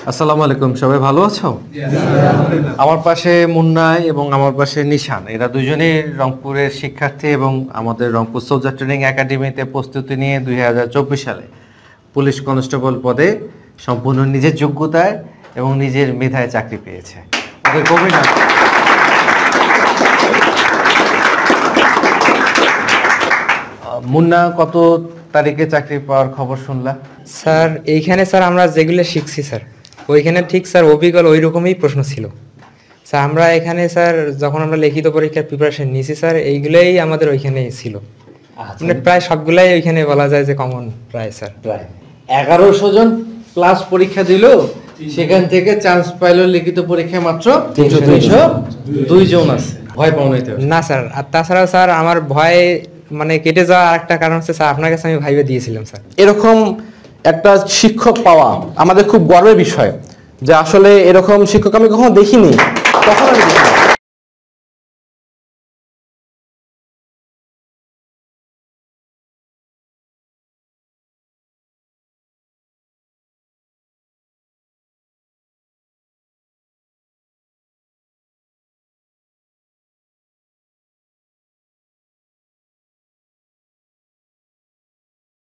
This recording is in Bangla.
আসসালামু আলাইকুম, সবাই ভালো আছো? আমার পাশে মুন্না এবং আমার পাশে নিশান, এরা দুজনেই রংপুরের শিক্ষার্থী এবং আমাদের রংপুর সোলজার ট্রেনিং একাডেমিতে প্রস্তুতি নিয়ে 2024 সালে পুলিশ কনস্টেবল পদে সম্পূর্ণ নিজের যোগ্যতায় এবং নিজের মেধায় চাকরি পেয়েছে। ওদের অভিনন্দন। মুন্না কত তারিখে চাকরি পাওয়ার খবর শুনলা? স্যার এইখানে স্যার আমরা যেগুলো শিখছি স্যার ওইখানে ঠিক স্যার অবিকল ওই রকমই প্রশ্ন ছিল স্যার। আমরা এখানে স্যার যখন আমরা লিখিত পরীক্ষার প্রিপারেশন নিয়েছি স্যার এইগুলোই আমাদের ওইখানে ছিল। মানে প্রায় সবগুলাই ওইখানে বলা যায় যে কমন প্রায় স্যার। প্রায় 1100 জন প্লাস পরীক্ষা দিল, সেখান থেকে চান্স পাইলো লিখিত পরীক্ষায় মাত্র 302 জন আছে। ভয় পাও নাই তো? না স্যার, আর তাছাড়াও স্যার আমার ভয় মানে কেটে যাওয়ার আরেকটা কারণ হচ্ছে স্যার আপনার কাছে আমি ভাইবে দিয়েছিলাম স্যার। এরকম একটা শিক্ষক পাওয়া আমাদের খুব গর্বের বিষয়, যে আসলে এরকম শিক্ষক আমি কখনো দেখিনি।